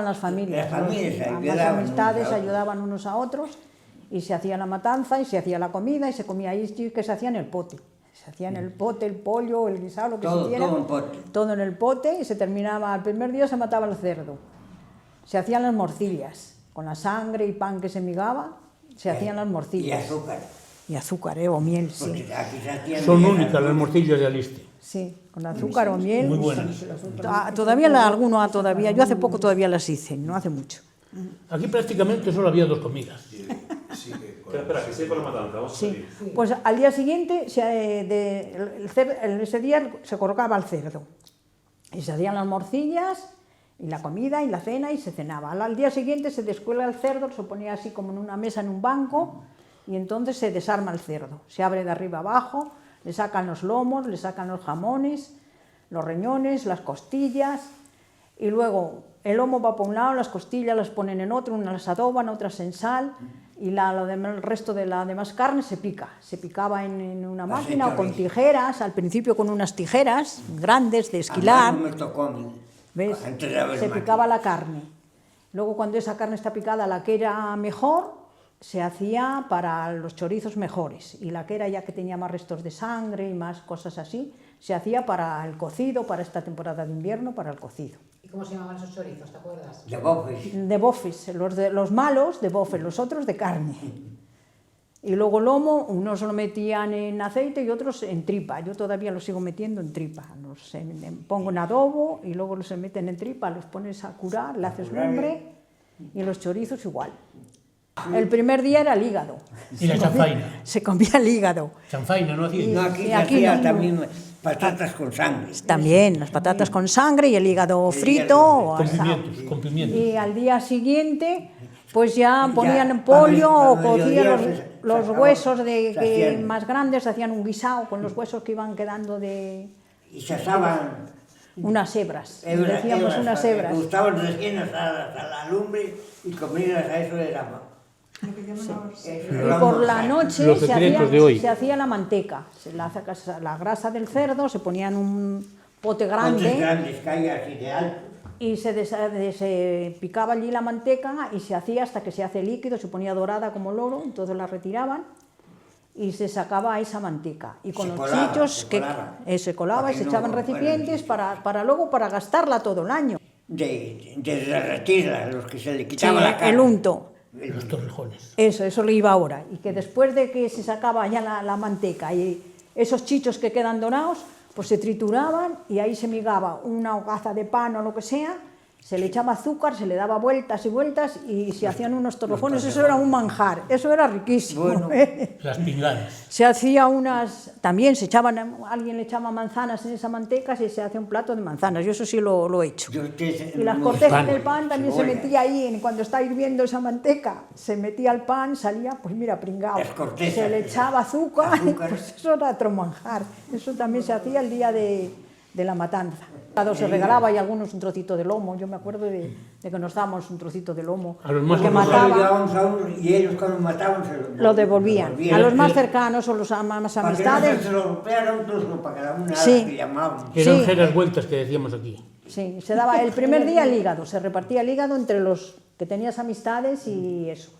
ayudaban las familias. Las amistades ayudaban unos a otros y se hacía la matanza y se hacía la comida y se comía ahí, que se hacía en el pote. Se hacía en el pote, el pollo, el guisado, lo que se hiciera. Todo en el pote y se terminaba, el primer día se mataba el cerdo. Se hacían las morcillas, con la sangre y pan que se migaba, se hacían las morcillas. Y azúcar. Y azúcar, o miel, sí. Son únicas las morcillas de Aliste. Sí, con azúcar o miel. Muy buenas. Todavía alguno todavía, yo hace poco todavía las hice, no hace mucho. Aquí prácticamente solo había 2 comidas. Espera, que sepa la matanza, vamos a Sí. Pues al día siguiente, ese día se colocaba el cerdo. Y se hacían las morcillas, y la comida, y la cena, y se cenaba. Al día siguiente se descuelga el cerdo, se ponía así como en una mesa, en un banco, y entonces se desarma el cerdo. Se abre de arriba abajo, le sacan los lomos, le sacan los jamones, los riñones, las costillas, y luego el lomo va por un lado, las costillas las ponen en otro, unas las adoban, otras en sal, y el resto de la demás carne se pica. Se picaba en una máquina o con tijeras, al principio con unas tijeras grandes de esquilar. ¿Ves? Se picaba la carne. Luego cuando esa carne está picada, la que era mejor, se hacía para los chorizos mejores. Y la que era ya que tenía más restos de sangre y más cosas así, se hacía para el cocido, para esta temporada de invierno, para el cocido. ¿Y cómo se llamaban esos chorizos, te acuerdas? De bofes. De bofes, los malos de bofes, los otros de carne. Y luego el lomo, unos lo metían en aceite y otros en tripa. Yo todavía los sigo metiendo en tripa. Los pongo en adobo y luego los meten en tripa, los pones a curar, le haces lumbre y los chorizos igual. El primer día era el hígado. Y la chanfaina. Se comía el hígado. Chanfaina, ¿no hacía? No, aquí se hacía también patatas con sangre. También, las patatas con sangre y el hígado frito. Con pimientos. Y al día siguiente, pues ya ponían pollo o cocían los huesos más grandes, hacían un guisado con los huesos que iban quedando de... Y se asaban... Unas hebras, decíamos unas hebras. Gustaban recién asadas a la lumbre y comidas a eso de la... Y por la noche se hacía la manteca, la grasa del cerdo, se ponía en un pote grande y se picaba allí la manteca y se hacía hasta que se hace líquido, se ponía dorada como el oro, entonces la retiraban y se sacaba esa manteca. Y con los chichos se colaba y se echaban recipientes para luego para gastarla todo el año. De derretirla, los que se le quitaba la carne. El unto. Los torrejones. Eso le iba ahora. Y que después de que se sacaba ya la manteca y esos chichos que quedan dorados, pues se trituraban y ahí se migaba una hogaza de pan o lo que sea, se le echaba azúcar, se le daba vueltas y vueltas y se hacían unos torrejones. Eso era un manjar, eso era riquísimo. Bueno, las pinganas. Se hacía también se echaban, alguien le echaba manzanas en esa manteca y se hacía un plato de manzanas, yo eso sí lo he hecho. Y las cortezas del pan también se metía ahí, cuando está hirviendo esa manteca, se metía el pan, salía, pues mira, pringado. Se le echaba azúcar, y pues eso era otro manjar. Eso también se hacía el día de la matanza. Se regalaba y algunos un trocito de lomo. Yo me acuerdo de que nos dábamos un trocito de lomo. A los más cercanos y ellos cuando mataban lo devolvían. A los más cercanos o los más amistades. Para que no se lo golpearan, para cada una que llamaban. Eran geras vueltas que decíamos aquí. Sí, se daba el primer día el hígado, se repartía el hígado entre los que tenías amistades y eso.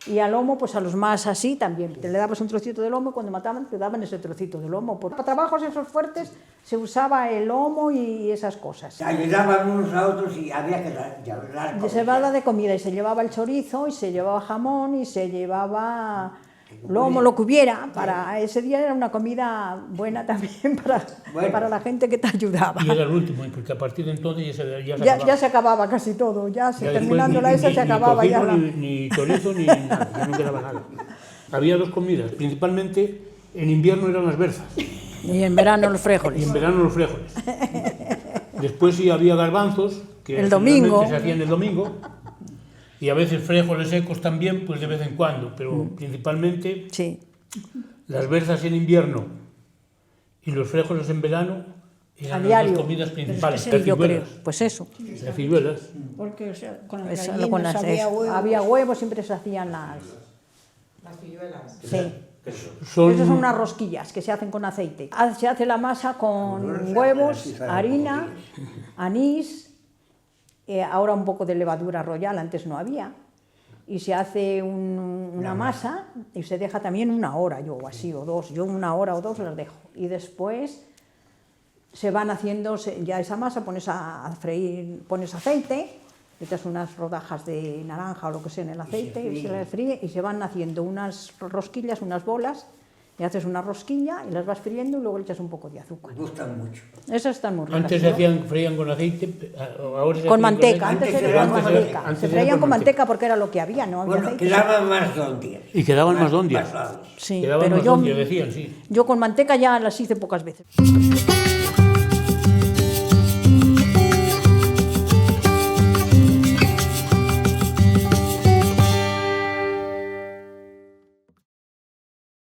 Y al lomo, pues a los más así también. Te le dabas un trocito de lomo y cuando mataban te daban ese trocito de lomo. Para trabajos esos fuertes se usaba el lomo y esas cosas. Se ayudaban unos a otros y había que dar comida. Se daba de comida y se llevaba el chorizo y se llevaba jamón y se llevaba lomo, lo que hubiera. Para ese día era una comida buena también para la gente que te ayudaba. Y era el último, porque a partir de entonces ya se acababa casi todo. Terminando la esa se acababa ya. Ni chorizo ni nada, ya no quedaba nada. Había 2 comidas, principalmente en invierno eran las berzas. Y en verano los frijoles. Después sí había garbanzos, que el domingo se hacían el domingo. Y a veces frijoles secos también, pues de vez en cuando, pero principalmente las berzas en invierno y los frijoles en verano eran las 2 comidas principales. Sí, yo creo, pues eso. Las ciruelas. Porque o sea, con las gallinas había huevos, siempre se hacían las ciruelas. Sí. Esas son unas rosquillas que se hacen con aceite. Se hace la masa con huevos, harina, anís ahora un poco de levadura royal, antes no había, y se hace una masa y se deja también 1 hora, yo o así, o 2, yo 1 hora o 2 las dejo, y después se van haciendo, ya esa masa pones a freír, pones aceite, echas unas rodajas de naranja o lo que sea en el aceite, y se le fríe, y se van haciendo unas rosquillas, unas bolas, y haces una rosquilla y las vas friendo y luego le echas un poco de azúcar. Me gustan mucho. Esas están muy ricas. Antes se freían con aceite, ahora se con hacían manteca, aceite. antes era con manteca. antes Se era freían con con manteca porque era lo que había, no había Bueno, aceite. quedaban más dondias. Y quedaban más dondias. Más suaves. Sí, Quedaban pero más dondias, decían, sí. yo con manteca ya las hice pocas veces.